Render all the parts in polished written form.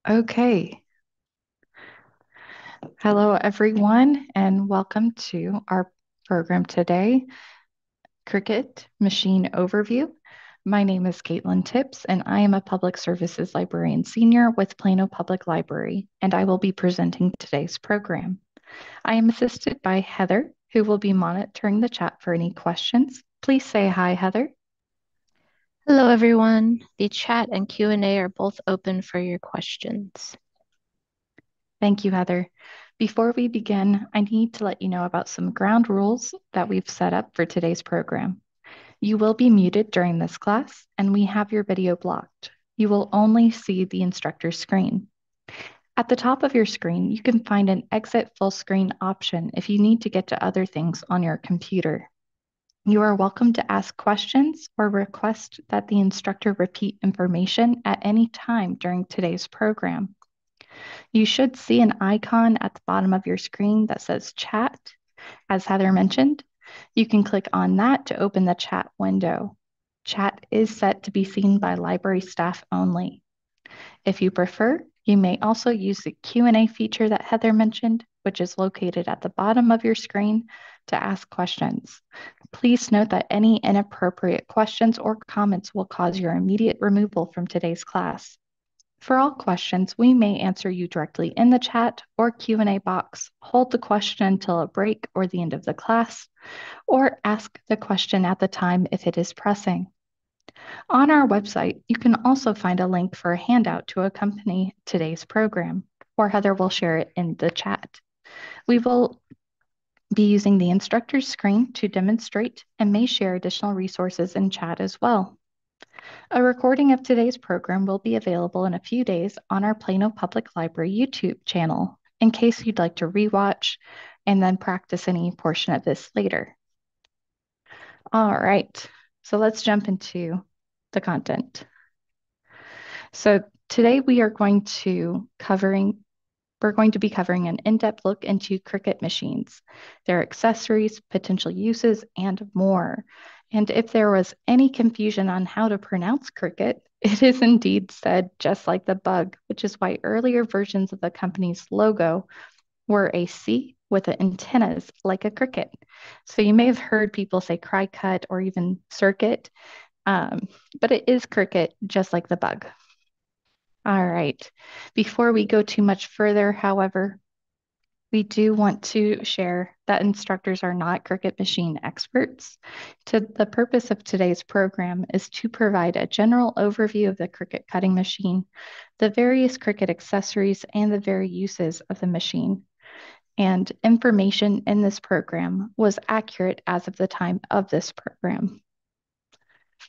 Okay. Hello, everyone, and welcome to our program today, Cricut Machine Overview. My name is Caitlin Tips, and I am a Public Services Librarian Senior with Plano Public Library, and I will be presenting today's program. I am assisted by Heather, who will be monitoring the chat for any questions. Please say hi, Heather. Hello, everyone. The chat and Q&A are both open for your questions. Thank you, Heather. Before we begin, I need to let you know about some ground rules that we've set up for today's program. You will be muted during this class, and we have your video blocked. You will only see the instructor's screen. At the top of your screen, you can find an exit full screen option if you need to get to other things on your computer. You are welcome to ask questions or request that the instructor repeat information at any time during today's program. You should see an icon at the bottom of your screen that says chat, as Heather mentioned. You can click on that to open the chat window. Chat is set to be seen by library staff only. If you prefer, you may also use the Q&A feature that Heather mentioned, which is located at the bottom of your screen, to ask questions. Please note that any inappropriate questions or comments will cause your immediate removal from today's class. For all questions, we may answer you directly in the chat or Q&A box. Hold the question until a break or the end of the class, or ask the question at the time if it is pressing. On our website, you can also find a link for a handout to accompany today's program, or Heather will share it in the chat. We will be using the instructor's screen to demonstrate and may share additional resources in chat as well. A recording of today's program will be available in a few days on our Plano Public Library YouTube channel in case you'd like to rewatch and then practice any portion of this later. All right, so let's jump into the content. So today we're going to be covering an in-depth look into Cricut machines, their accessories, potential uses, and more. And if there was any confusion on how to pronounce Cricut, it is indeed said just like the bug, which is why earlier versions of the company's logo were a C with the antennas like a cricket. So you may have heard people say Cri-cut or even circuit, but it is Cricut just like the bug. All right. Before we go too much further, however, we do want to share that instructors are not Cricut machine experts. The purpose of today's program is to provide a general overview of the Cricut cutting machine, the various Cricut accessories, and the various uses of the machine. And information in this program was accurate as of the time of this program.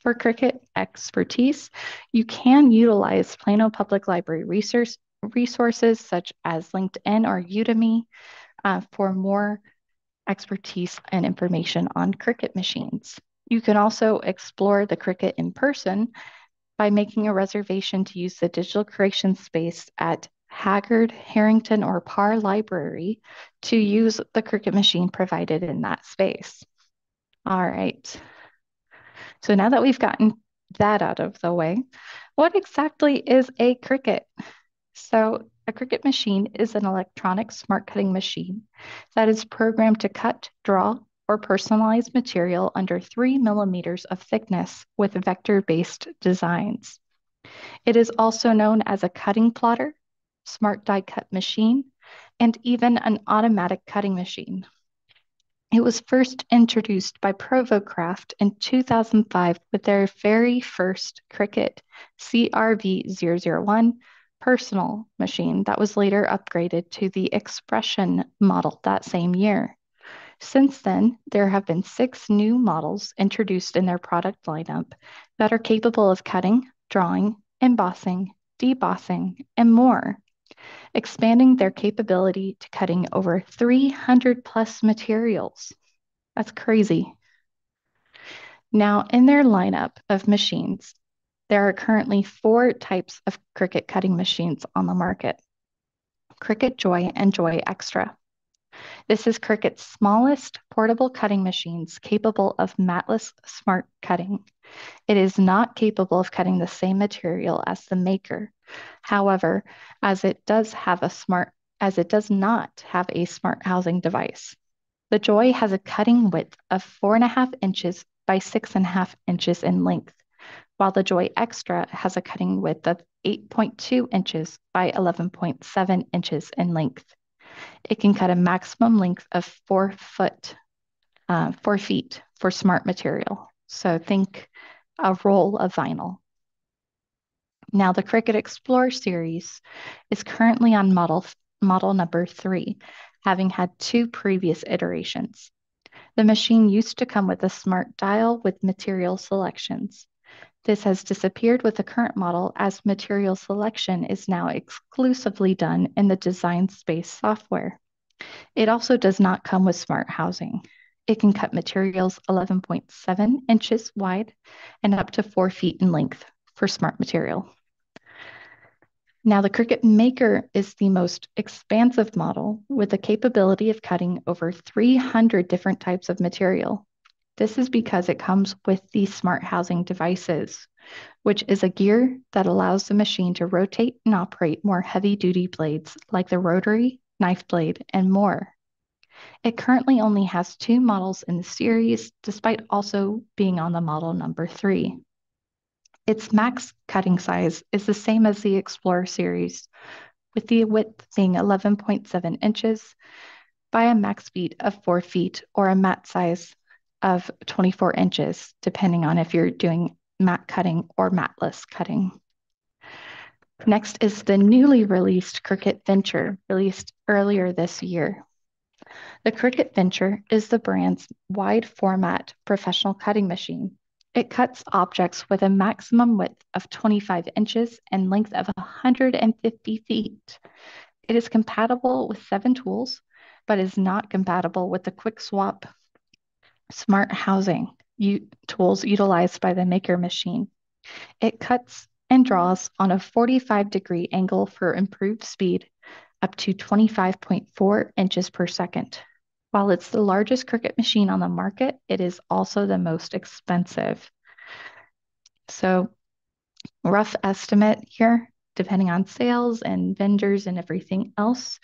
For Cricut expertise, you can utilize Plano Public Library resources such as LinkedIn or Udemy for more expertise and information on Cricut machines. You can also explore the Cricut in person by making a reservation to use the digital creation space at Haggard, Harrington, or Parr Library to use the Cricut machine provided in that space. All right. So now that we've gotten that out of the way, what exactly is a Cricut? So a Cricut machine is an electronic smart cutting machine that is programmed to cut, draw, or personalize material under 3 millimeters of thickness with vector-based designs. It is also known as a cutting plotter, smart die cut machine, and even an automatic cutting machine. It was first introduced by Provocraft in 2005 with their very first Cricut CRV001 personal machine that was later upgraded to the Expression model that same year. Since then, there have been 6 new models introduced in their product lineup that are capable of cutting, drawing, embossing, debossing, and more, expanding their capability to cutting over 300 plus materials. That's crazy. Now, in their lineup of machines, there are currently 4 types of Cricut cutting machines on the market: Cricut Joy and Joy Extra. This is Cricut's smallest portable cutting machines capable of matless smart cutting. It is not capable of cutting the same material as the maker, However, as it does have a smart, as it does not have a smart housing device. The Joy has a cutting width of 4.5 inches by 6.5 inches in length, while the Joy Extra has a cutting width of 8.2 inches by 11.7 inches in length. It can cut a maximum length of 4 feet for smart material. So think a roll of vinyl. Now, the Cricut Explorer series is currently on model number 3, having had 2 previous iterations. The machine used to come with a smart dial with material selections. This has disappeared with the current model as material selection is now exclusively done in the Design Space software. It also does not come with smart housing. It can cut materials 11.7 inches wide and up to 4 feet in length for smart material. Now, the Cricut Maker is the most expansive model with the capability of cutting over 300 different types of material. This is because it comes with the smart housing devices, which is a gear that allows the machine to rotate and operate more heavy-duty blades like the rotary, knife blade, and more. It currently only has 2 models in the series, despite also being on the model number 3. Its max cutting size is the same as the Explorer series, with the width being 11.7 inches by a max feet of 4 feet or a mat size of 24 inches, depending on if you're doing mat cutting or matless cutting. Next is the newly released Cricut Venture, released earlier this year. The Cricut Venture is the brand's wide format professional cutting machine. It cuts objects with a maximum width of 25 inches and length of 150 feet. It is compatible with 7 tools, but is not compatible with the quick swap smart housing tools utilized by the Maker machine. It cuts and draws on a 45-degree angle for improved speed, up to 25.4 inches per second. While it's the largest Cricut machine on the market, it is also the most expensive. So, rough estimate here, depending on sales and vendors and everything else.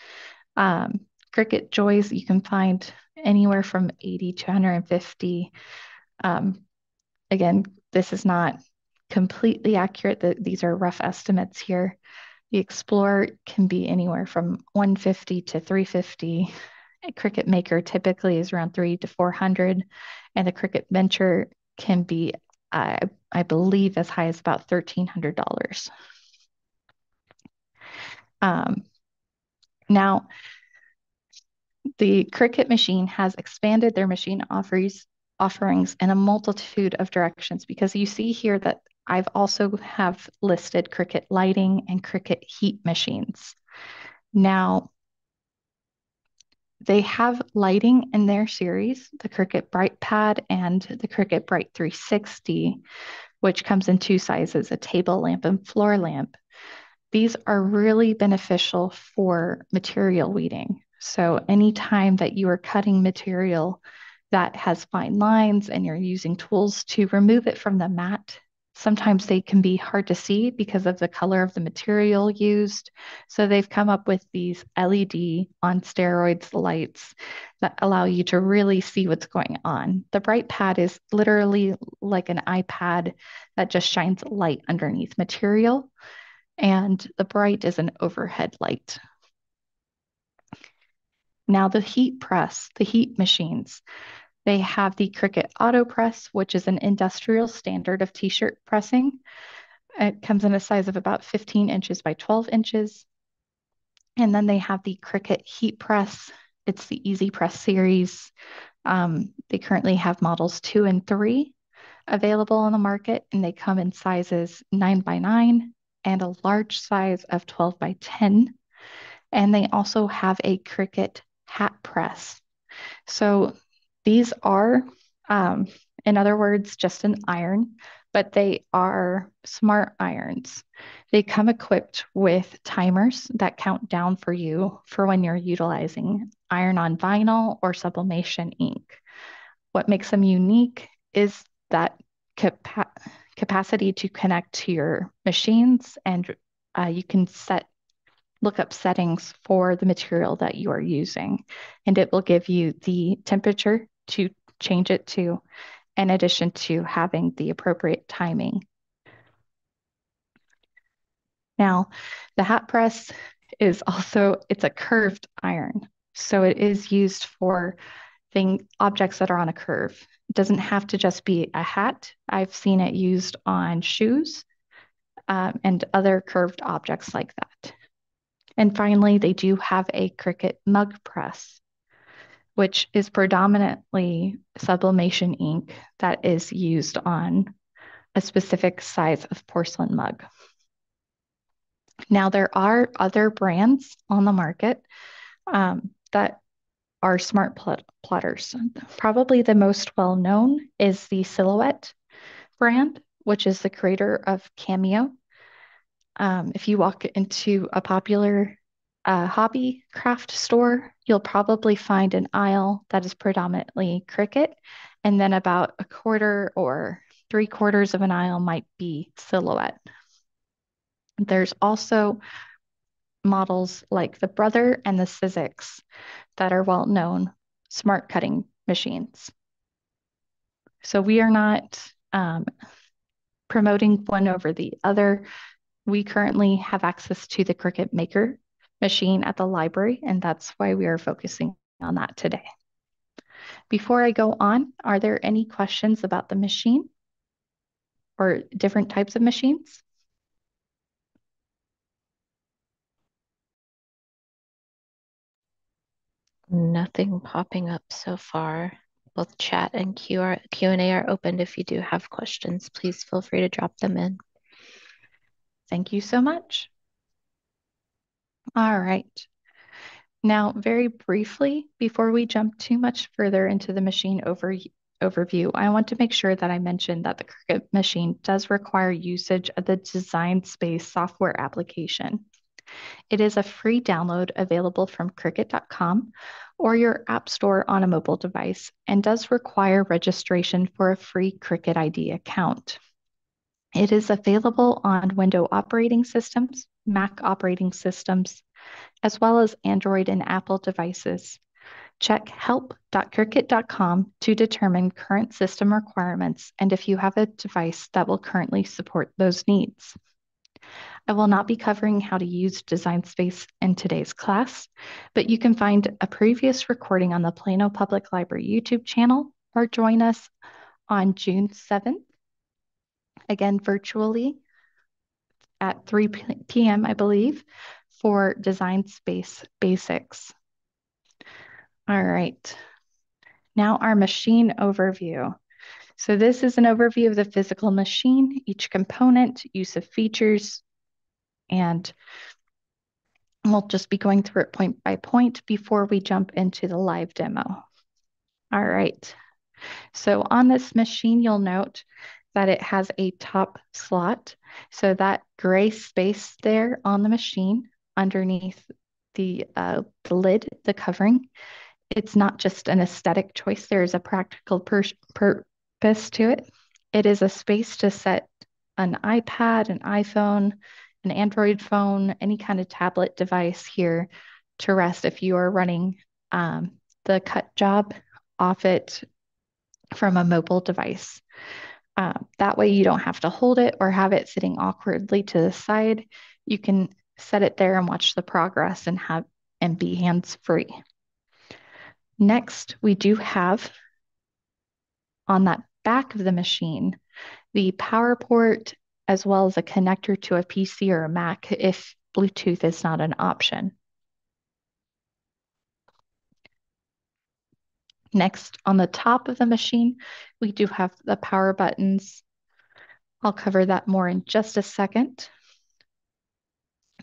Cricut Joys you can find anywhere from 80 to 150. Again, this is not completely accurate. These are rough estimates here. The Explorer can be anywhere from 150 to 350. A Cricut Maker typically is around 300 to 400, and the Cricut Venture can be, I believe, as high as about $1,300. Now, the Cricut machine has expanded their machine offerings in a multitude of directions because you see here that I've also have listed Cricut lighting and Cricut heat machines. Now, they have lighting in their series, the Cricut Bright Pad and the Cricut Bright 360, which comes in 2 sizes, a table lamp and floor lamp. These are really beneficial for material weeding. So anytime that you are cutting material that has fine lines and you're using tools to remove it from the mat, sometimes they can be hard to see because of the color of the material used. So they've come up with these LED on steroids lights that allow you to really see what's going on. The Bright Pad is literally like an iPad that just shines light underneath material, and the Bright is an overhead light. Now the heat press, the heat machines, they have the Cricut Auto Press, which is an industrial standard of t-shirt pressing. It comes in a size of about 15 inches by 12 inches. And then they have the Cricut Heat Press. It's the Easy Press series. They currently have models 2 and 3 available on the market, and they come in sizes 9 by 9 and a large size of 12 by 10. And they also have a Cricut Hat Press. So these are, in other words, just an iron, but they are smart irons. They come equipped with timers that count down for you for when you're utilizing iron on vinyl or sublimation ink. What makes them unique is that capacity to connect to your machines and you can look up settings for the material that you are using, and it will give you the temperature to change it to, in addition to having the appropriate timing. Now, the hat press it's a curved iron. So it is used for objects that are on a curve. It doesn't have to just be a hat. I've seen it used on shoes and other curved objects like that. And finally, they do have a Cricut mug press, which is predominantly sublimation ink that is used on a specific size of porcelain mug. Now, there are other brands on the market that are smart plotters. Probably the most well known is the Silhouette brand, which is the creator of Cameo. If you walk into a popular hobby craft store, you'll probably find an aisle that is predominantly Cricut, and then about a quarter or three-quarters of an aisle might be Silhouette. There's also models like the Brother and the Sizzix that are well-known smart cutting machines. So we are not promoting one over the other. We currently have access to the Cricut Maker machine at the library, and that's why we are focusing on that today. Before I go on, are there any questions about the machine or different types of machines? Nothing popping up so far. Both chat and Q&A are opened. If you do have questions, please feel free to drop them in. Thank you so much. All right. Now, very briefly, before we jump too much further into the machine overview, I want to make sure that I mention that the Cricut machine does require usage of the Design Space software application. It is a free download available from Cricut.com or your app store on a mobile device and does require registration for a free Cricut ID account. It is available on Windows operating systems, Mac operating systems, as well as Android and Apple devices. Check help.cricut.com to determine current system requirements and if you have a device that will currently support those needs. I will not be covering how to use Design Space in today's class, but you can find a previous recording on the Plano Public Library YouTube channel or join us on June 7th, again virtually at 3 p.m., I believe, for Design Space Basics. All right, now our machine overview. So this is an overview of the physical machine, each component, use of features, and we'll just be going through it point by point before we jump into the live demo. All right, so on this machine, you'll note that it has a top slot. So that gray space there on the machine underneath the lid, the covering, it's not just an aesthetic choice. There is a practical purpose to it. It is a space to set an iPad, an iPhone, an Android phone, any kind of tablet device here to rest if you are running the cut job off it from a mobile device. That way you don't have to hold it or have it sitting awkwardly to the side. You can set it there and watch the progress and be hands-free. Next, we do have on that back of the machine the power port as well as a connector to a PC or a Mac if Bluetooth is not an option. Next, on the top of the machine, we do have the power buttons. I'll cover that more in just a second.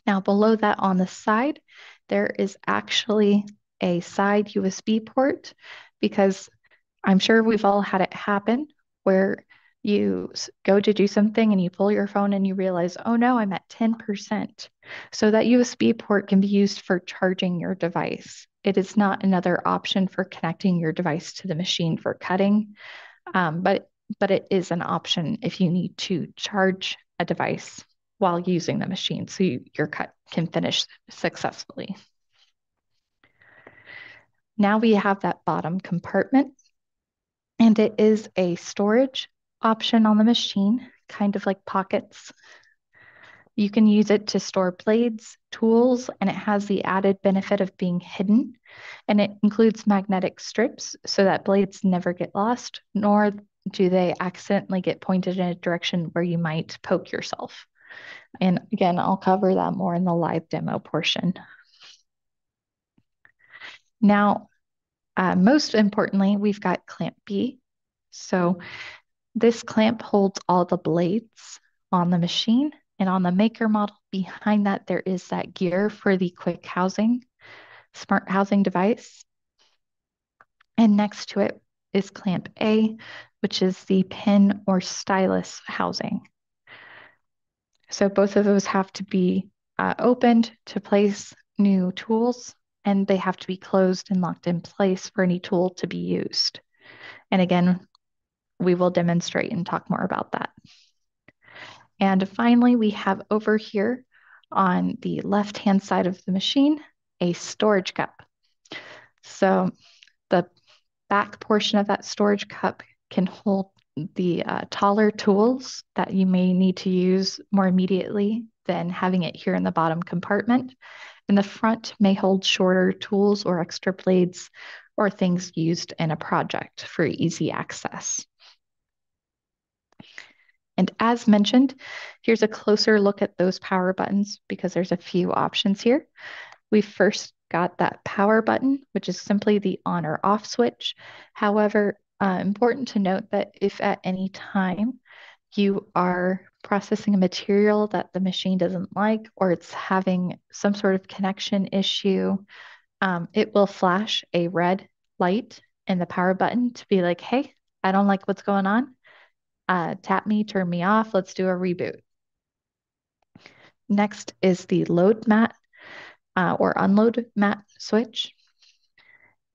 Now, below that on the side, there is actually a side USB port because I'm sure we've all had it happen where you go to do something and you pull your phone and you realize, oh no, I'm at 10%. So that USB port can be used for charging your device. It is not another option for connecting your device to the machine for cutting, but it is an option if you need to charge a device while using the machine so your cut can finish successfully. Now we have that bottom compartment, and it is a storage option on the machine, kind of like pockets. You can use it to store blades, tools, and it has the added benefit of being hidden. And it includes magnetic strips so that blades never get lost, nor do they accidentally get pointed in a direction where you might poke yourself. And again, I'll cover that more in the live demo portion. Now, most importantly, we've got clamp B. So this clamp holds all the blades on the machine, and on the maker model behind that, there is that gear for the quick housing, smart housing device. And next to it is clamp A, which is the pen or stylus housing. So both of those have to be opened to place new tools, and they have to be closed and locked in place for any tool to be used. And again, we will demonstrate and talk more about that. And finally, we have over here on the left-hand side of the machine, a storage cup. So the back portion of that storage cup can hold the taller tools that you may need to use more immediately than having it here in the bottom compartment. And the front may hold shorter tools or extra blades or things used in a project for easy access. And as mentioned, here's a closer look at those power buttons because there's a few options here. We first got that power button, which is simply the on or off switch. However, important to note that if at any time you are processing a material that the machine doesn't like, or it's having some sort of connection issue, it will flash a red light in the power button to be like, hey, I don't like what's going on. Tap me, turn me off, let's do a reboot. Next is the load mat or unload mat switch.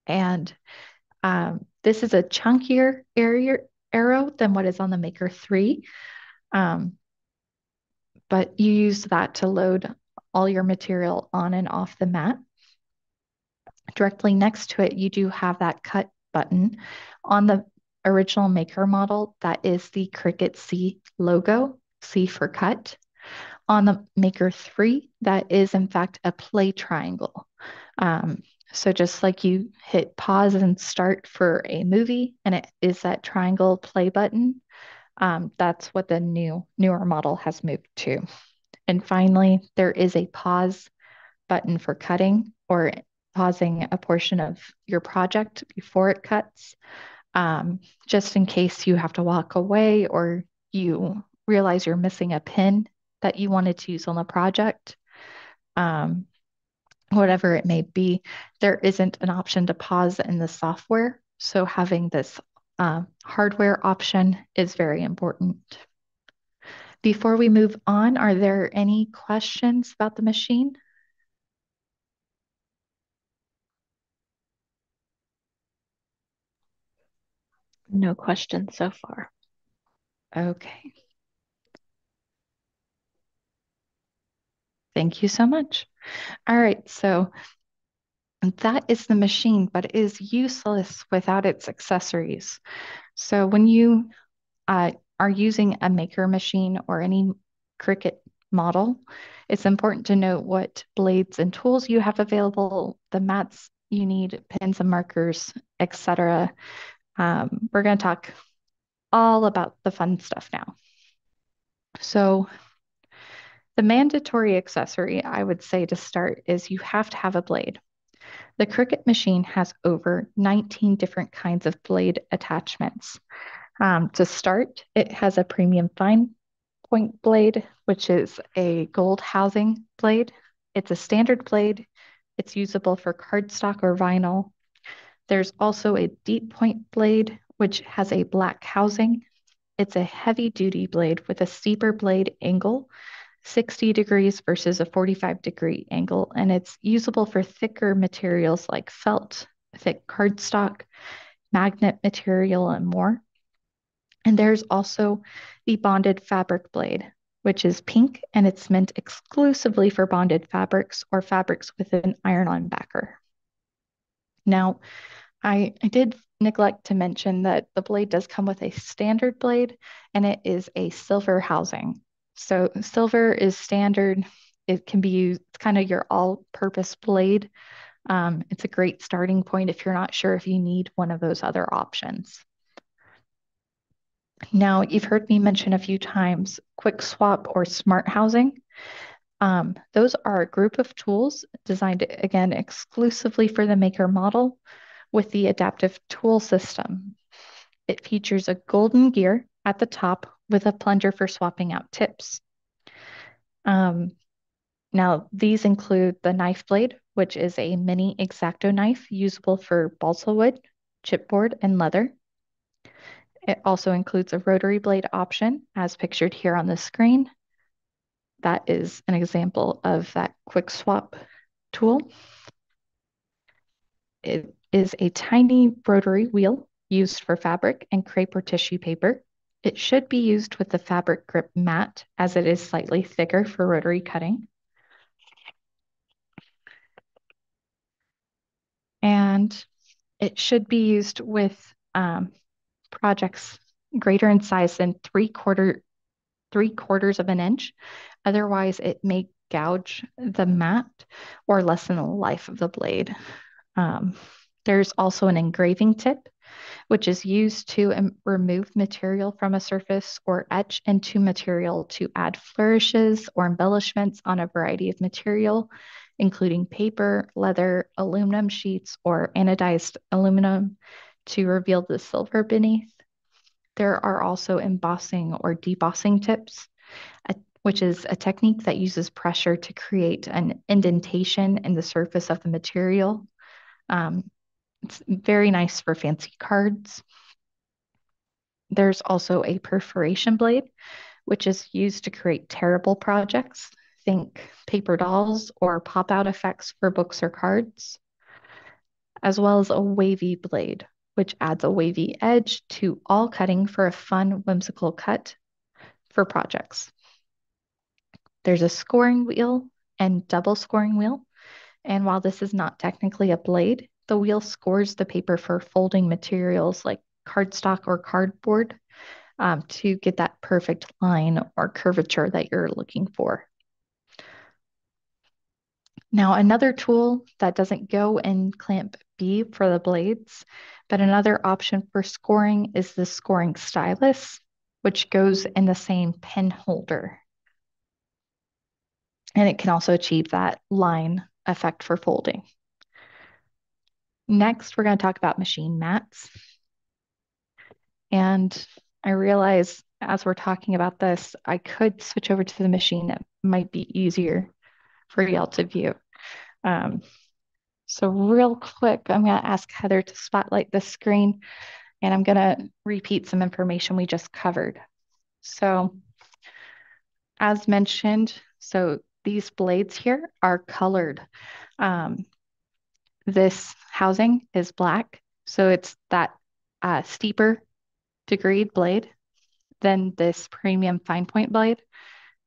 And this is a chunkier arrow than what is on the Maker 3. But you use that to load all your material on and off the mat. Directly next to it, you do have that cut button. On the original Maker model, that is the Cricut C logo, C for cut. On the Maker 3, that is in fact a play triangle. So just like you hit pause and start for a movie, and it is that triangle play button, that's what the newer model has moved to. And finally, there is a pause button for cutting or pausing a portion of your project before it cuts, just in case you have to walk away or you realize you're missing a pin that you wanted to use on the project. Whatever it may be, there isn't an option to pause in the software. So having this hardware option is very important. Before we move on, are there any questions about the machine? No questions so far. Okay. Thank you so much. All right, so that is the machine, but it is useless without its accessories. So when you are using a maker machine or any Cricut model, it's important to note what blades and tools you have available, the mats you need, pens and markers, etc. We're going to talk all about the fun stuff now. So the mandatory accessory I would say to start is you have to have a blade. The Cricut machine has over 19 different kinds of blade attachments. To start, it has a premium fine point blade, which is a gold housing blade. It's a standard blade. It's usable for cardstock or vinyl. There's also a deep point blade, which has a black housing. It's a heavy duty blade with a steeper blade angle, 60 degrees versus a 45-degree angle, and it's usable for thicker materials like felt, thick cardstock, magnet material, and more. And there's also the bonded fabric blade. which is pink and it's meant exclusively for bonded fabrics or fabrics with an iron-on backer. Now, I did neglect to mention that the blade does come with a standard blade and it is a silver housing. So silver is standard. It can be used, it's kind of your all-purpose blade. It's a great starting point if you're not sure if you need one of those other options. Now, you've heard me mention a few times quick swap or smart housing. Those are a group of tools designed, again, exclusively for the maker model with the adaptive tool system. It features a golden gear at the top with a plunger for swapping out tips. Um, Now, these include the knife blade, which is a mini X-Acto knife usable for balsa wood, chipboard, and leather. It also includes a rotary blade option, as pictured here on the screen. That is an example of that quick swap tool. It is a tiny rotary wheel used for fabric and crepe or tissue paper. It should be used with the fabric grip mat as it is slightly thicker for rotary cutting. And it should be used with projects greater in size than three quarters of an inch. Otherwise, it may gouge the mat or lessen the life of the blade. Um, there's also an engraving tip, which is used to remove material from a surface or etch into material to add flourishes or embellishments on a variety of material, including paper, leather, aluminum sheets, or anodized aluminum to reveal the silver beneath. There are also embossing or debossing tips, which is a technique that uses pressure to create an indentation in the surface of the material. Um, it's very nice for fancy cards. There's also a perforation blade, which is used to create tearable projects. Think paper dolls or pop out effects for books or cards, as well as a wavy blade, which adds a wavy edge to all cutting for a fun, whimsical cut for projects. There's a scoring wheel and double scoring wheel. And while this is not technically a blade, the wheel scores the paper for folding materials like cardstock or cardboard to get that perfect line or curvature that you're looking for. Now, another tool that doesn't go in clamp B for the blades, but another option for scoring is the scoring stylus, which goes in the same pen holder. And it can also achieve that line effect for folding. Next, we're going to talk about machine mats. And I realize as we're talking about this, I could switch over to the machine. It might be easier for y'all to view. Um, so real quick, I'm going to ask Heather to spotlight the screen and I'm going to repeat some information we just covered. So as mentioned, so these blades here are colored. Um, this housing is black, so it's that steeper degreed blade than this premium fine point blade,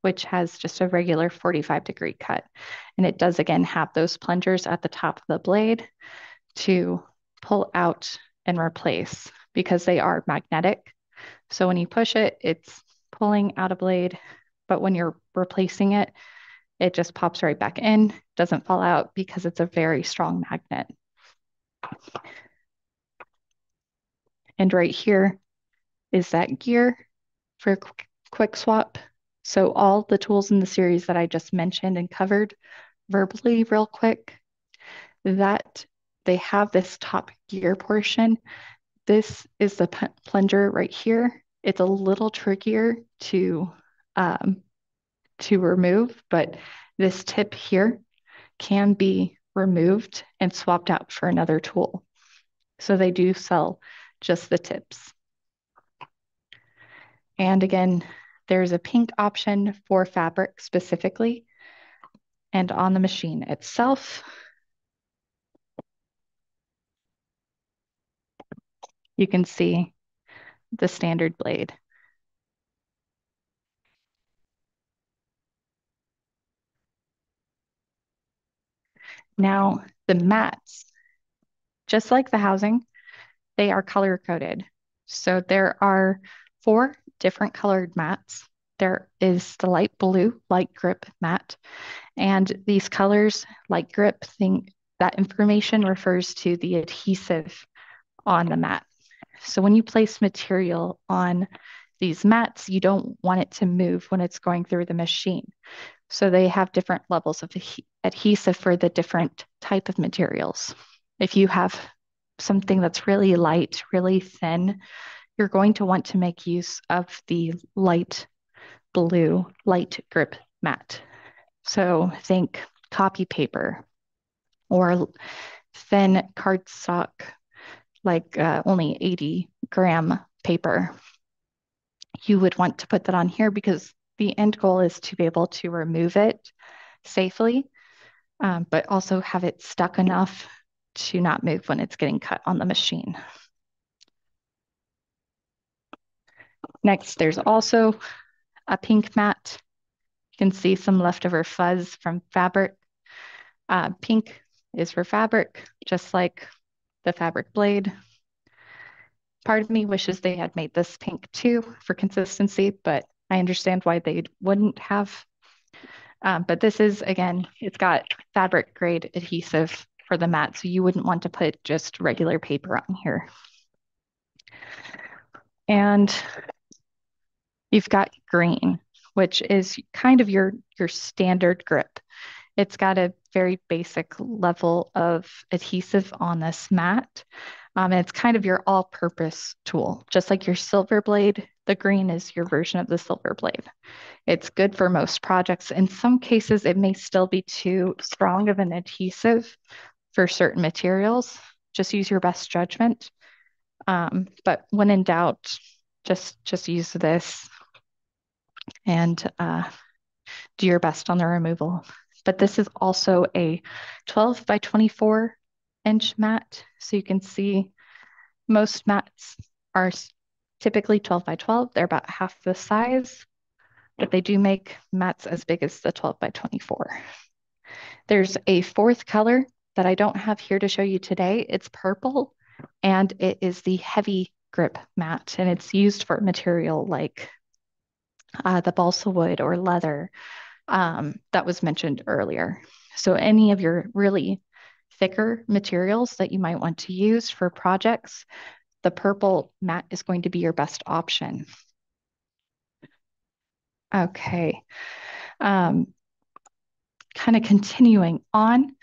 which has just a regular 45-degree cut. And it does again have those plungers at the top of the blade to pull out and replace because they are magnetic. So when you push it, it's pulling out a blade, but when you're replacing it, it just pops right back in, doesn't fall out because it's a very strong magnet. And right here is that gear for quick swap. So all the tools in the series that I just mentioned and covered verbally real quick, that they have this top gear portion. This is the plunger right here. It's a little trickier um, to remove, but this tip here can be removed and swapped out for another tool. So they do sell just the tips. And again, there's a pink option for fabric specifically. And on the machine itself, you can see the standard blade. Now, the mats, just like the housing, they are color coded. So there are four different colored mats. There is the light blue, light grip mat. And these colors, light grip, thing, that information refers to the adhesive on the mat. So when you place material on these mats, you don't want it to move when it's going through the machine. So they have different levels of adhesive for the different type of materials. If you have something that's really light, really thin, you're going to want to make use of the light blue, light grip mat. So think copy paper or thin cardstock, like only 80-gram paper. You would want to put that on here because the end goal is to be able to remove it safely, but also have it stuck enough to not move when it's getting cut on the machine. Next, there's also a pink mat. You can see some leftover fuzz from fabric. Pink is for fabric, just like the fabric blade. Part of me wishes they had made this pink too for consistency, but I understand why they wouldn't have. But this is, again, it's got fabric grade adhesive for the mat, so you wouldn't want to put just regular paper on here. And you've got green, which is kind of your standard grip. It's got a very basic level of adhesive on this mat. And it's kind of your all-purpose tool. Just like your silver blade, the green is your version of the silver blade. It's good for most projects. In some cases, it may still be too strong of an adhesive for certain materials. Just use your best judgment. But when in doubt, just use this and do your best on the removal. But this is also a 12 by 24 inch mat. So you can see most mats are typically 12 by 12. They're about half the size, but they do make mats as big as the 12 by 24. There's a fourth color that I don't have here to show you today. It's purple, and it is the heavy grip mat, and it's used for material like the balsa wood or leather that was mentioned earlier. So any of your really thicker materials that you might want to use for projects, the purple mat is going to be your best option. Okay. Kind of continuing on,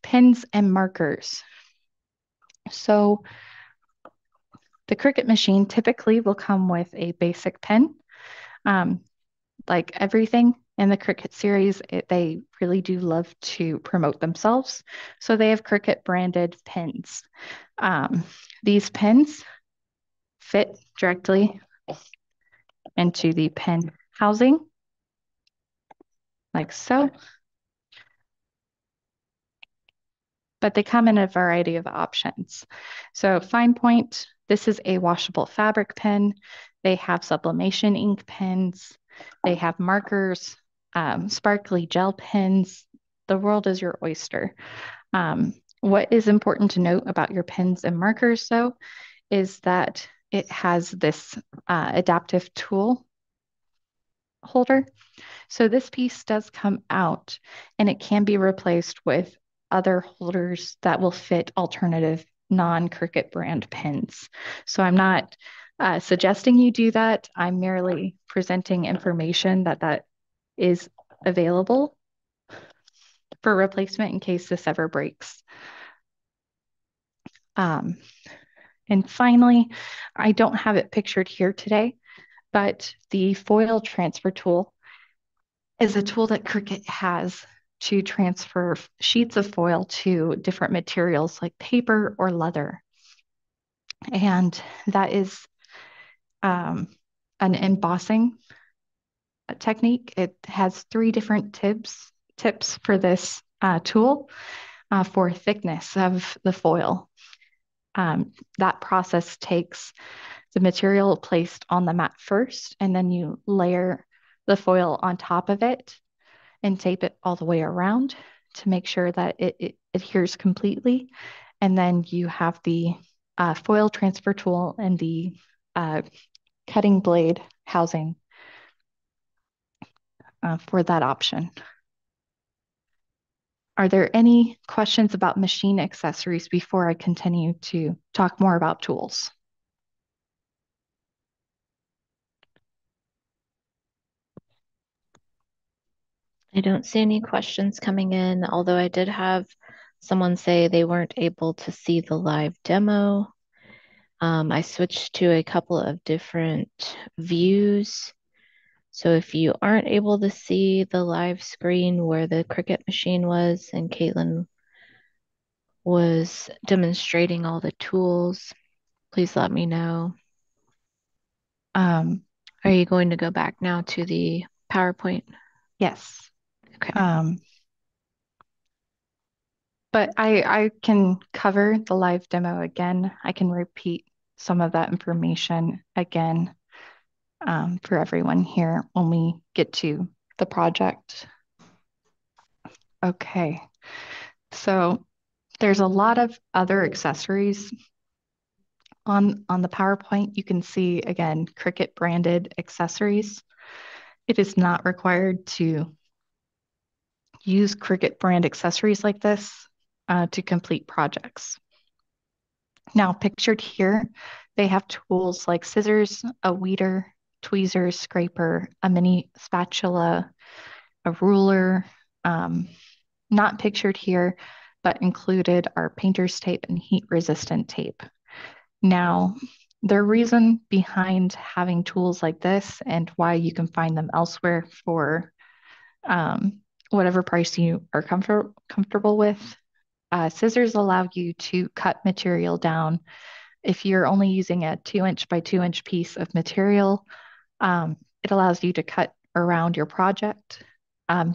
pens and markers. So the Cricut machine typically will come with a basic pen. Um, like everything in the Cricut series, they really do love to promote themselves. So they have Cricut branded pens. These pens fit directly into the pen housing, like so. But they come in a variety of options. So fine point, this is a washable fabric pen. They have sublimation ink pens. They have markers, sparkly gel pens. The world is your oyster. What is important to note about your pens and markers, though, is that it has this adaptive tool holder. So this piece does come out and it can be replaced with other holders that will fit alternative non-Cricut brand pens. So I'm not suggesting you do that. I'm merely presenting information that is available for replacement in case this ever breaks. Um, and finally, I don't have it pictured here today, but the foil transfer tool is a tool that Cricut has to transfer sheets of foil to different materials like paper or leather. And that is an embossing technique. It has three different tips for this tool for thickness of the foil. That process takes the material placed on the mat first, and then you layer the foil on top of it and tape it all the way around to make sure that it adheres completely. And then you have the foil transfer tool and the uh, cutting blade housing for that option. Are there any questions about machine accessories before I continue to talk more about tools? I don't see any questions coming in, although I did have someone say they weren't able to see the live demo. I switched to a couple of different views. So if you aren't able to see the live screen where the Cricut machine was and Caitlin was demonstrating all the tools, please let me know. Um, Are you going to go back now to the PowerPoint? yes. Okay. Um, but I can cover the live demo again. I can repeat some of that information again for everyone here when we get to the project. Okay, so there's a lot of other accessories on the PowerPoint. You can see again Cricut branded accessories. It is not required to use Cricut brand accessories like this to complete projects. Now, pictured here, they have tools like scissors, a weeder, tweezers, scraper, a mini spatula, a ruler. Um, Not pictured here, but included are painter's tape and heat resistant tape. Now, the reason behind having tools like this and why you can find them elsewhere for um, whatever price you are comfortable with. Scissors allow you to cut material down. If you're only using a 2 inch by 2 inch piece of material, it allows you to cut around your project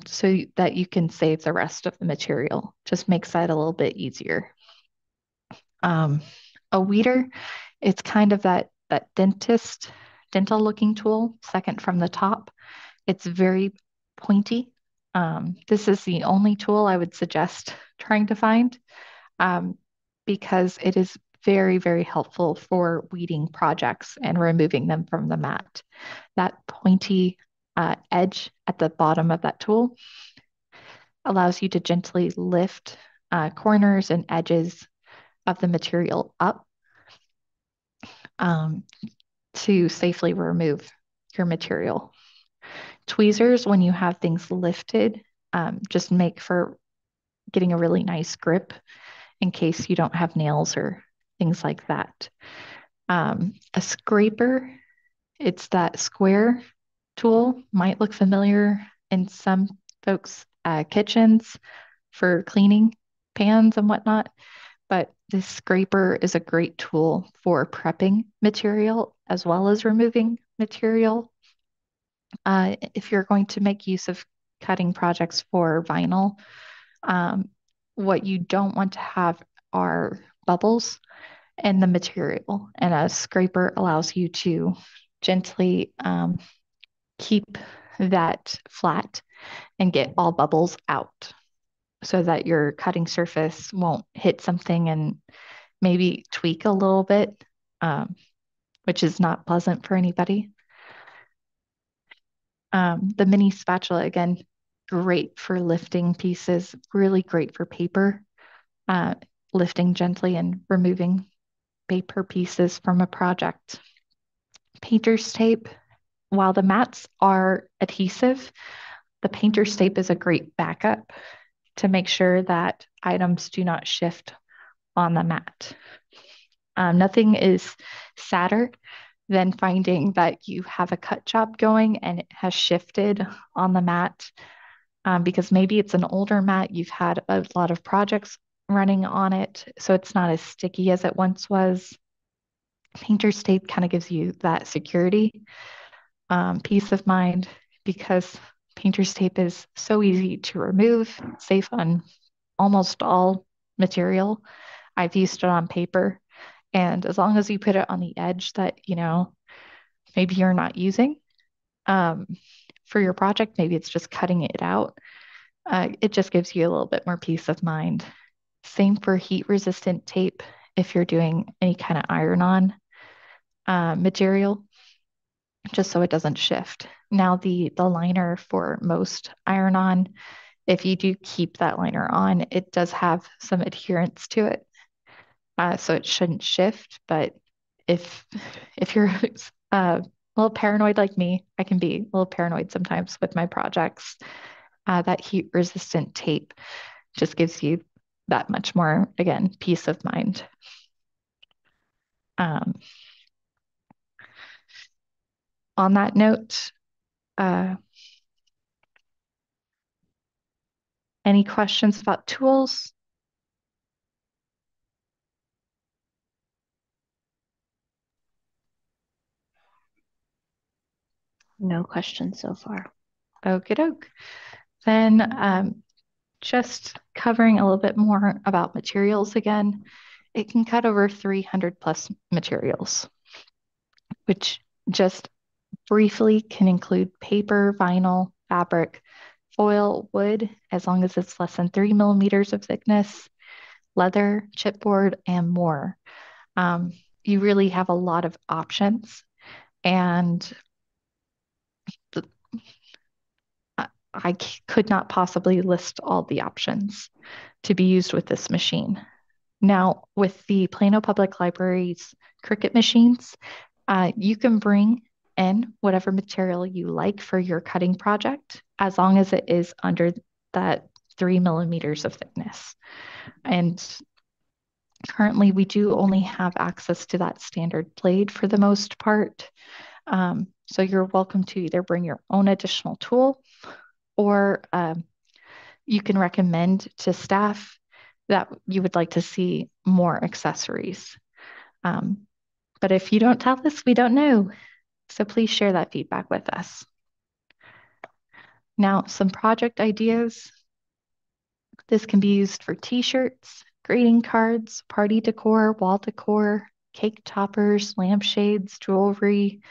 so that you can save the rest of the material. Just makes that a little bit easier. Um, a weeder, it's kind of that dental looking tool, second from the top. It's very pointy. This is the only tool I would suggest trying to find um, because it is very, very helpful for weeding projects and removing them from the mat. That pointy edge at the bottom of that tool allows you to gently lift corners and edges of the material up um, to safely remove your material. Tweezers, when you have things lifted, just make for getting a really nice grip in case you don't have nails or things like that. A scraper, it's that square tool, might look familiar in some folks' kitchens for cleaning pans and whatnot. But this scraper is a great tool for prepping material as well as removing material. If you're going to make use of cutting projects for vinyl, um, what you don't want to have are bubbles in the material, and a scraper allows you to gently keep that flat and get all bubbles out so that your cutting surface won't hit something and maybe tweak a little bit, um, which is not pleasant for anybody. The mini spatula, again, great for lifting pieces, really great for paper, uh, lifting gently and removing paper pieces from a project. Painter's tape, while the mats are adhesive, the painter's tape is a great backup to make sure that items do not shift on the mat. Nothing is sadder than finding that you have a cut job going and it has shifted on the mat because maybe it's an older mat, you've had a lot of projects running on it, so it's not as sticky as it once was. Painter's tape kind of gives you that security, peace of mind, because painter's tape is so easy to remove, safe on almost all material. I've used it on paper. And as long as you put it on the edge that, maybe you're not using um, for your project, maybe it's just cutting it out. It just gives you a little bit more peace of mind. Same for heat resistant tape if you're doing any kind of iron on material, just so it doesn't shift. Now, the liner for most iron on, if you do keep that liner on, it does have some adherence to it. So it shouldn't shift. But if if you're a little paranoid like me, I can be a little paranoid sometimes with my projects. That heat resistant tape just gives you that much more, again, peace of mind. Um, on that note, uh, any questions about tools? No questions so far. Okie doke. Then just covering a little bit more about materials again, it can cut over 300 plus materials, which just briefly can include paper, vinyl, fabric, foil, wood, as long as it's less than 3 millimeters of thickness, leather, chipboard, and more. Um, you really have a lot of options, and I could not possibly list all the options to be used with this machine. Now, with the Plano Public Library's Cricut machines, you can bring in whatever material you like for your cutting project, as long as it is under that 3 millimeters of thickness. And currently, we do only have access to that standard blade for the most part. So you're welcome to either bring your own additional tool, or you can recommend to staff that you would like to see more accessories. Um, but if you don't tell us, we don't know. So please share that feedback with us. Now, some project ideas. This can be used for t-shirts, greeting cards, party decor, wall decor, cake toppers, lampshades, jewelry.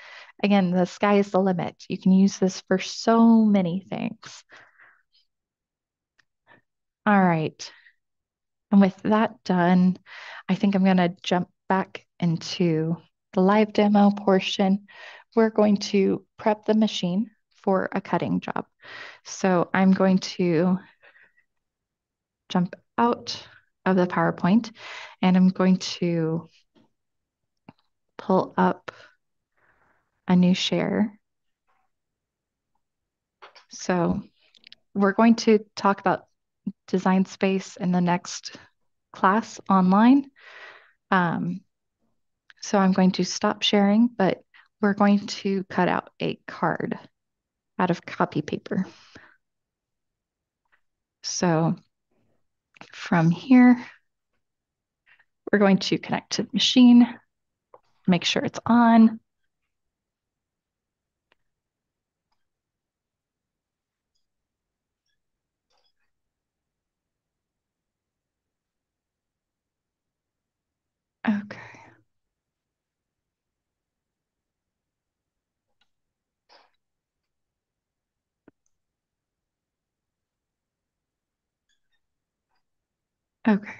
Again, the sky is the limit. You can use this for so many things. All right. And with that done, I think I'm going to jump back into the live demo portion. We're going to prep the machine for a cutting job. So I'm going to jump out of the PowerPoint and I'm going to pull up a new share. So we're going to talk about design space in the next class online. Um, so I'm going to stop sharing, but we're going to cut out a card out of copy paper. So from here, we're going to connect to the machine, make sure it's on. Okay. Okay.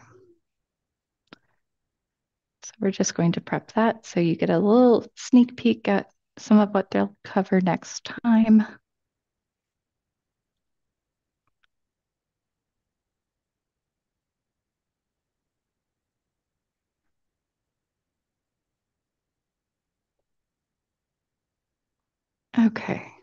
So we're just going to prep that so you get a little sneak peek at some of what they'll cover next time. Okay.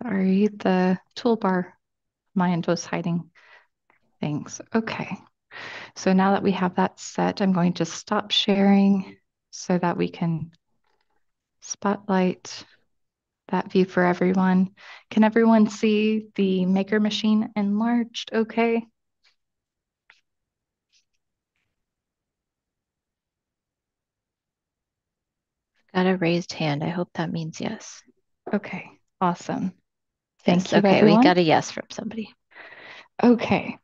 Sorry, the toolbar mind was hiding things. Okay. So now that we have that set, I'm going to stop sharing so that we can spotlight that view for everyone. Can everyone see the maker machine enlarged? Okay. Got a raised hand. I hope that means yes. Okay. Awesome. Yes. Thank you, Okay. We everyone. got a yes from somebody. Okay.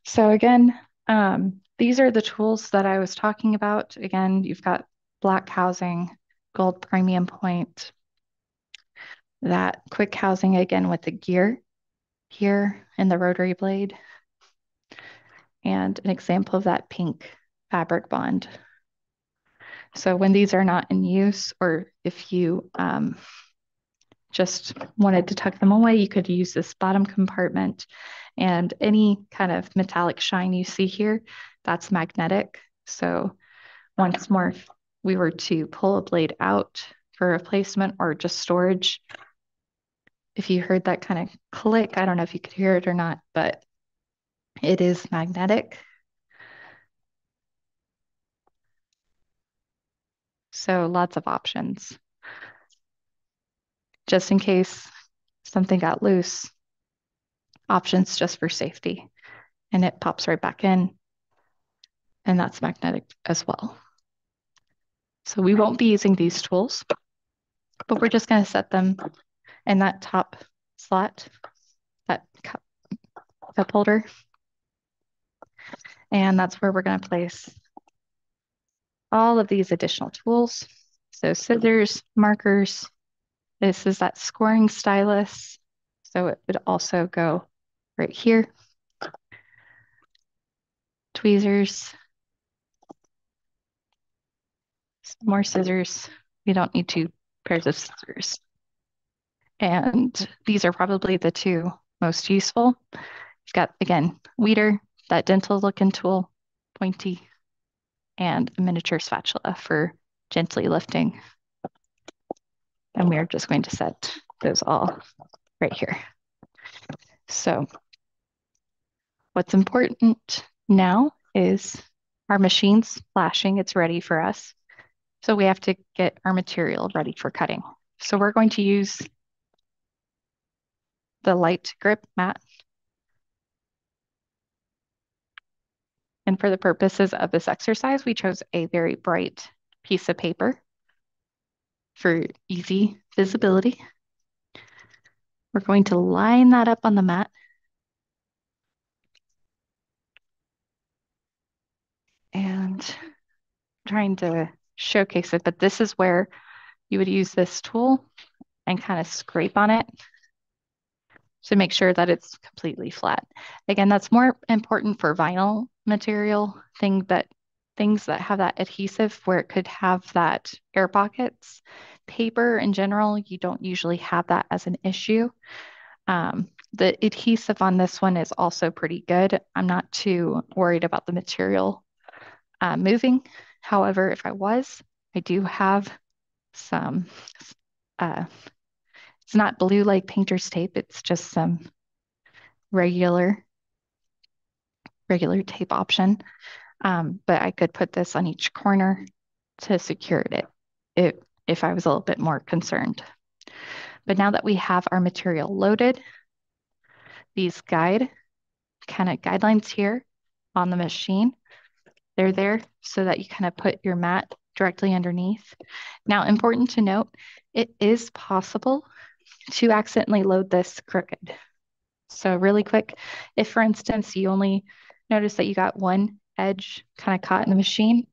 So again, these are the tools that I was talking about. Again, you've got black housing, gold premium point, that quick housing again with the gear here in the rotary blade, and an example of that pink fabric bond. So when these are not in use, or if you just wanted to tuck them away, you could use this bottom compartment, and any kind of metallic shine you see here, that's magnetic. So once more, if we were to pull a blade out for replacement or just storage, if you heard that kind of click, I don't know if you could hear it or not, but it is magnetic. So lots of options. Just in case something got loose, options just for safety. And it pops right back in, and that's magnetic as well. So we won't be using these tools, but we're just going to set them in that top slot, that cup holder. And that's where we're going to place all of these additional tools. So scissors, markers. This is that scoring stylus. So it would also go right here. Tweezers, some more scissors. We don't need two pairs of scissors. And these are probably the two most useful. You've got, again, weeder, that dental looking tool, pointy, and a miniature spatula for gently lifting. And we are just going to set those all right here. So what's important now is our machine's flashing, it's ready for us. So we have to get our material ready for cutting. So we're going to use the light grip mat. And for the purposes of this exercise, we chose a very bright piece of paper for easy visibility. We're going to line that up on the mat. And trying to showcase it, but this is where you would use this tool and kind of scrape on it to make sure that it's completely flat. Again, that's more important for vinyl material, things that have that adhesive where it could have that air pockets. Paper in general, you don't usually have that as an issue. The adhesive on this one is also pretty good. I'm not too worried about the material moving. However, if I was, I do have some, uh, it's not blue like painter's tape, it's just some regular, regular tape option. But I could put this on each corner to secure it if I was a little bit more concerned. But now that we have our material loaded, these kind of guidelines here on the machine, they're there so that you kind of put your mat directly underneath. Now, important to note, it is possible to accidentally load this crooked. So really quick, if for instance, you only notice that you got one edge kind of caught in the machine,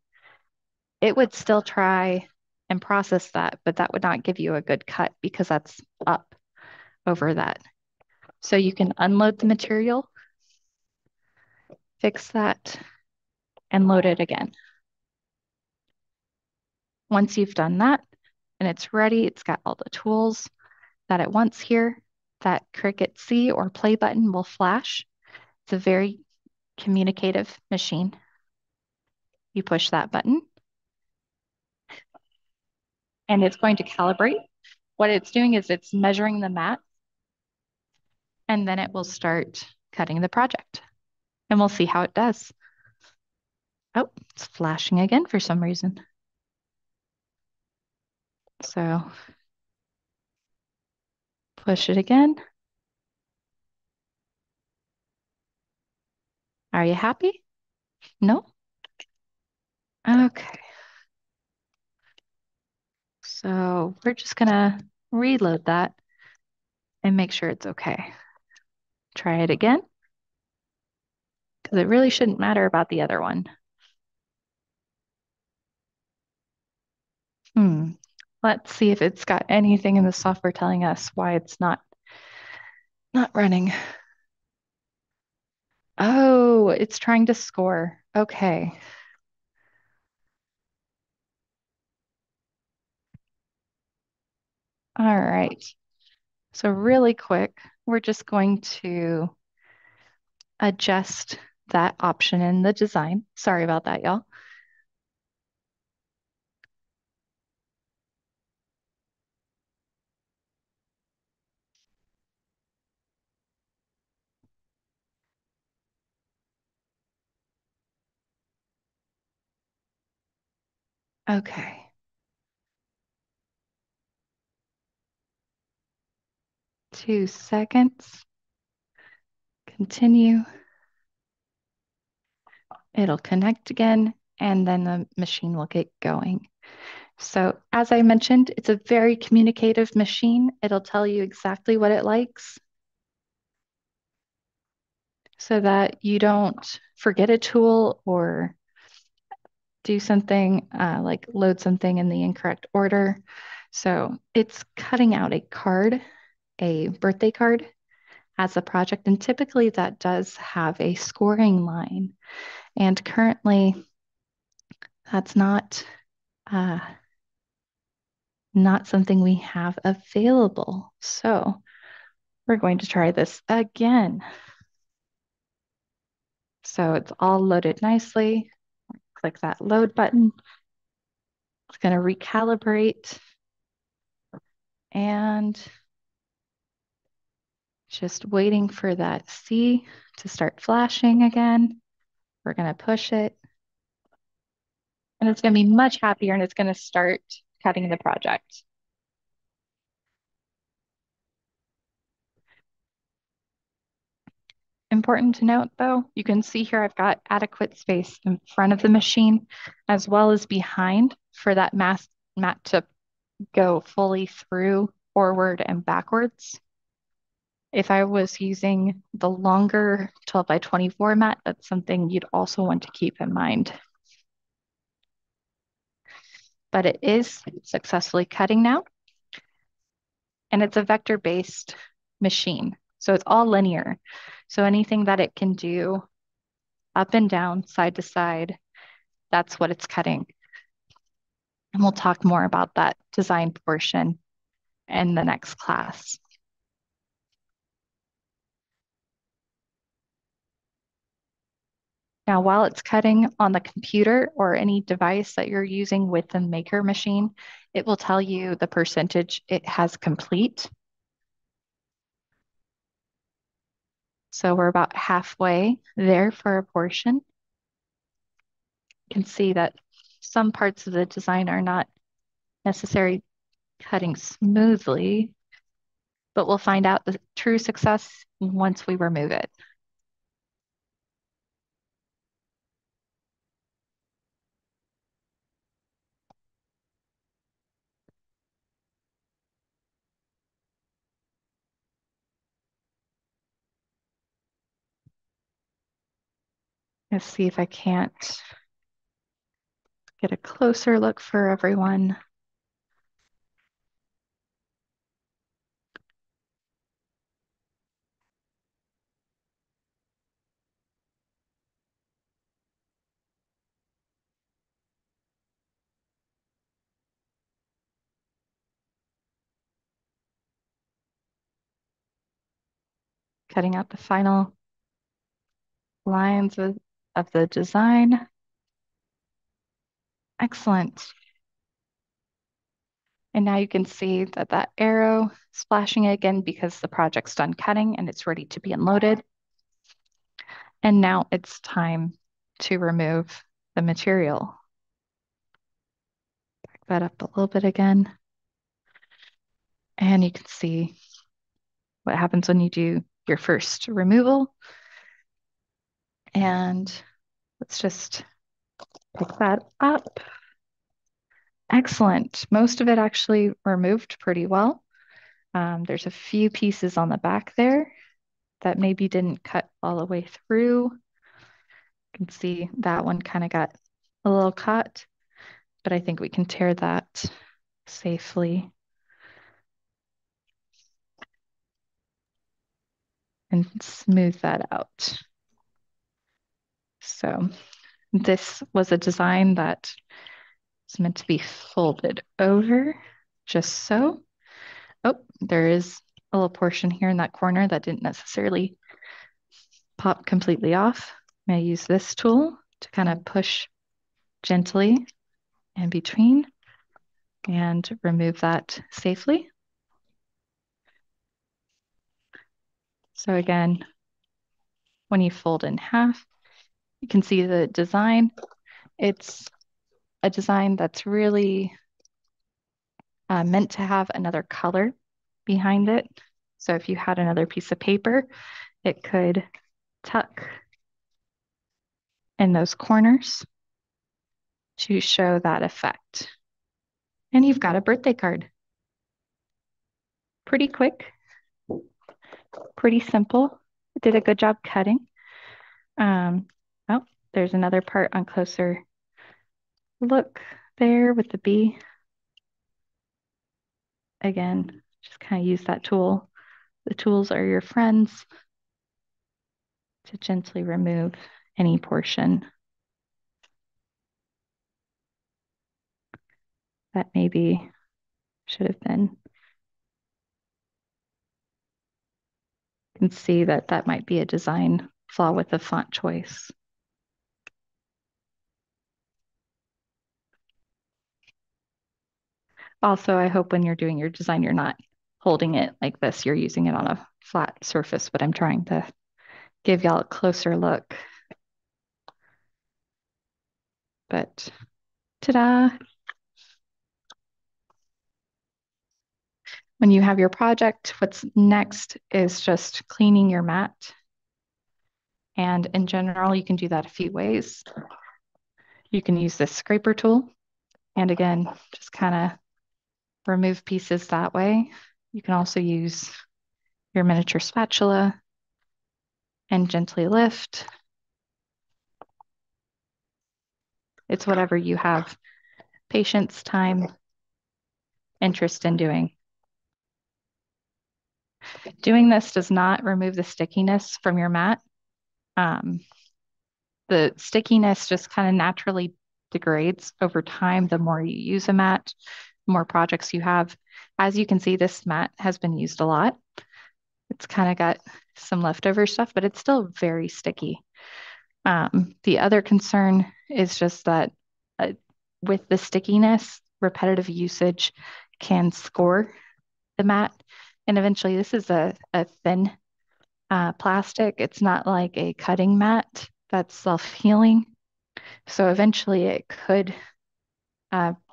it would still try and process that, but that would not give you a good cut because that's up over that. So you can unload the material, fix that, and load it again. Once you've done that and it's ready, it's got all the tools that it wants here. That Cricut C or play button will flash. It's a very communicative machine. You push that button and it's going to calibrate. What it's doing is it's measuring the mat and then it will start cutting the project and we'll see how it does. Oh, it's flashing again for some reason. So push it again. Are you happy? No? Okay. So we're just gonna reload that and make sure it's okay. Try it again, because it really shouldn't matter about the other one. Hmm. Let's see if it's got anything in the software telling us why it's not running. Oh, it's trying to score. Okay. All right. So really quick, we're just going to adjust that option in the design. Sorry about that, y'all. Okay. 2 seconds. Continue. It'll connect again, and then the machine will get going. So, as I mentioned, it's a very communicative machine. It'll tell you exactly what it likes so that you don't forget a tool or do something like load something in the incorrect order. So, it's cutting out a card, a birthday card, as a project. And typically that does have a scoring line. And currently, that's uh, not something we have available. So we're going to try this again. So it's all loaded nicely. Click that load button. It's going to recalibrate and just waiting for that C to start flashing again. We're going to push it and it's going to be much happier and it's going to start cutting the project. Important to note though, you can see here I've got adequate space in front of the machine as well as behind for that mat to go fully through forward and backwards. If I was using the longer 12 by 24 mat, that's something you'd also want to keep in mind. But it is successfully cutting now, and it's a vector-based machine. So it's all linear. So anything that it can do up and down, side to side, that's what it's cutting. And we'll talk more about that design portion in the next class. Now, while it's cutting on the computer or any device that you're using with the maker machine, it will tell you the percentage it has complete. So we're about halfway there for a portion. You can see that some parts of the design are not necessarily cutting smoothly, but we'll find out the true success once we remove it. Let's see if I can't get a closer look for everyone. Cutting out the final lines of the design. Excellent. And now you can see that that arrow is flashing again because the project's done cutting and it's ready to be unloaded. And now it's time to remove the material. Back that up a little bit again. And you can see what happens when you do your first removal. And let's just pick that up. Excellent. Most of it actually removed pretty well. There's a few pieces on the back there that maybe didn't cut all the way through. You can see that one kind of got a little cut, but I think we can tear that safely and smooth that out. So this was a design that is meant to be folded over just so. Oh, there is a little portion here in that corner that didn't necessarily pop completely off. I use this tool to kind of push gently in between and remove that safely. So again, when you fold in half, you can see the design. It's a design that's really meant to have another color behind it. So if you had another piece of paper, it could tuck in those corners to show that effect. And you've got a birthday card. Pretty quick, pretty simple. Did a good job cutting. Um, oh, there's another part on closer look there with the bee. Again, just kind of use that tool. The tools are your friends to gently remove any portion that maybe should have been. You can see that that might be a design flaw with the font choice. Also, I hope when you're doing your design, you're not holding it like this. You're using it on a flat surface, but I'm trying to give y'all a closer look. But ta-da! When you have your project, what's next is just cleaning your mat. And in general, you can do that a few ways. You can use this scraper tool. And again, just kind of remove pieces that way. You can also use your miniature spatula and gently lift. It's whatever you have patience, time, interest in doing. Doing this does not remove the stickiness from your mat. Um, the stickiness just kind of naturally degrades over time the more you use a mat, the more projects you have. As you can see, this mat has been used a lot. It's kind of got some leftover stuff, but it's still very sticky. The other concern is just that uh, with the stickiness, repetitive usage can score the mat. And eventually, this is a thin plastic. It's not like a cutting mat that's self-healing. So eventually it could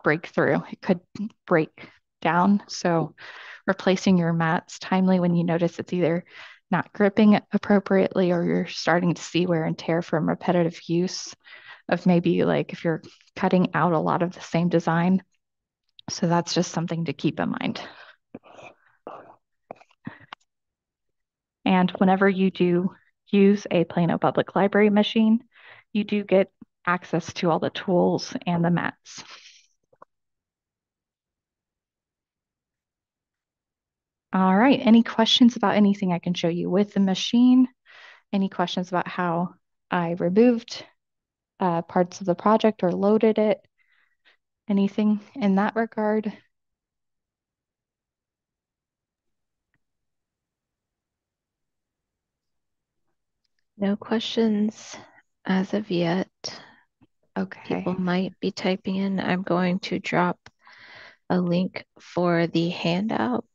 break through. It could break down. So replacing your mats timely when you notice it's either not gripping appropriately or you're starting to see wear and tear from repetitive use of maybe like if you're cutting out a lot of the same design. So that's just something to keep in mind. And whenever you do use a Plano Public Library machine, you do get access to all the tools and the mats. All right, any questions about anything I can show you with the machine? Any questions about how I removed parts of the project or loaded it? Anything in that regard? No questions as of yet. Okay, People might be typing in. I'm going to drop a link for the handout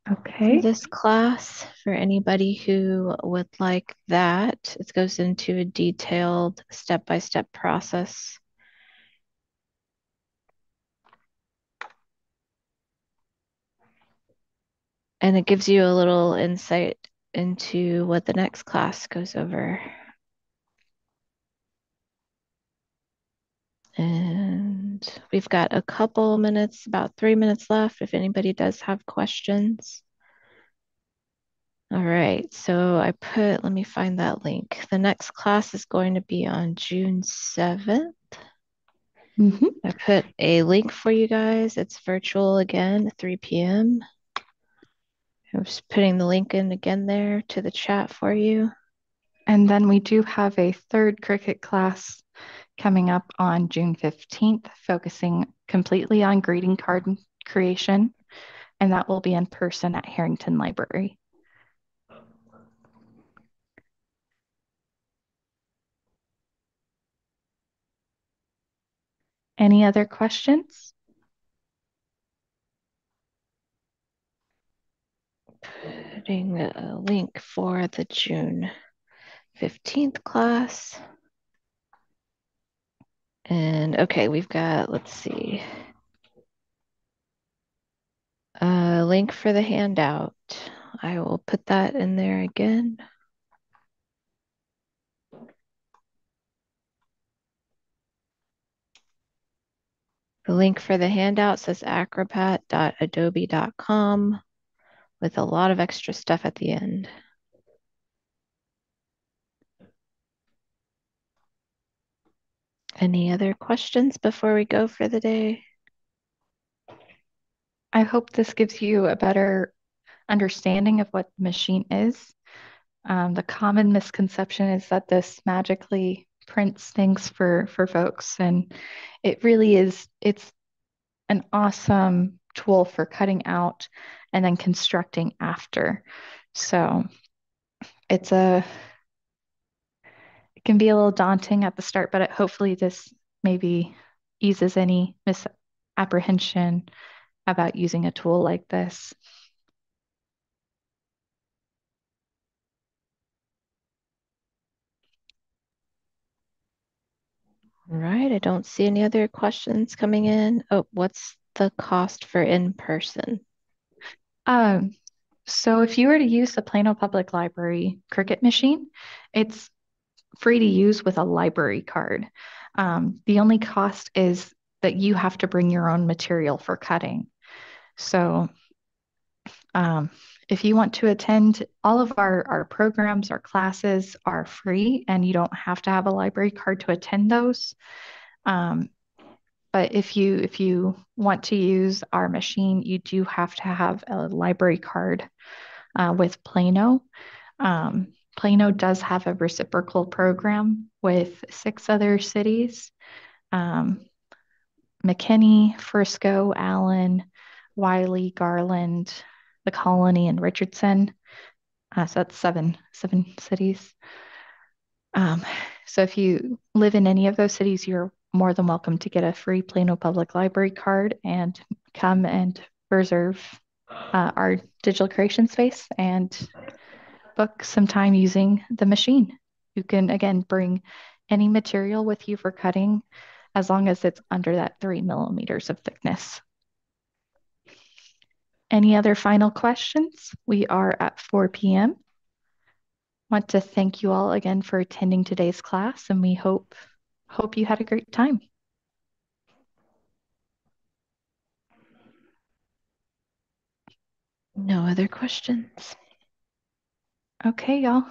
for okay. this class for anybody who would like that. It goes into a detailed step-by-step process. And it gives you a little insight into what the next class goes over. And we've got a couple minutes, about 3 minutes left if anybody does have questions. All right, so let me find that link. The next class is going to be on June 7th. Mhm. I put a link for you guys. It's virtual again, 3 p.m. I'm just putting the link in again there to the chat for you. And then we do have a third Cricut class coming up on June 15th, focusing completely on greeting card creation, and that will be in person at Harrington Library. Any other questions? Putting a link for the June 15th class. And okay, we've got, let's see, a link for the handout. I will put that in there again. The link for the handout says acrobat.adobe.com with a lot of extra stuff at the end. Any other questions before we go for the day? I hope this gives you a better understanding of what the machine is. The common misconception is that this magically prints things for folks, and it really is. It's an awesome tool for cutting out and then constructing after. So it's a it can be a little daunting at the start, but hopefully this maybe eases any misapprehension about using a tool like this. All right, I don't see any other questions coming in. Oh, what's the cost for in person? Um, so if you were to use the Plano Public Library Cricut machine, it's free to use with a library card. The only cost is that you have to bring your own material for cutting. So um, if you want to attend, all of our programs, our classes are free, and you don't have to have a library card to attend those. Um, but if you want to use our machine, you do have to have a library card with Plano. Plano does have a reciprocal program with 6 other cities: um, McKinney, Frisco, Allen, Wiley, Garland, the Colony, and Richardson. So that's seven cities. Um, so if you live in any of those cities, you're more than welcome to get a free Plano Public Library card and come and reserve our digital creation space and book some time using the machine. You can, again, bring any material with you for cutting as long as it's under that 3 millimeters of thickness. Any other final questions? We are at 4 p.m. Want to thank you all again for attending today's class, and we hope you had a great time. No other questions. Okay, y'all.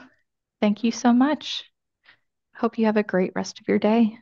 Thank you so much. Hope you have a great rest of your day.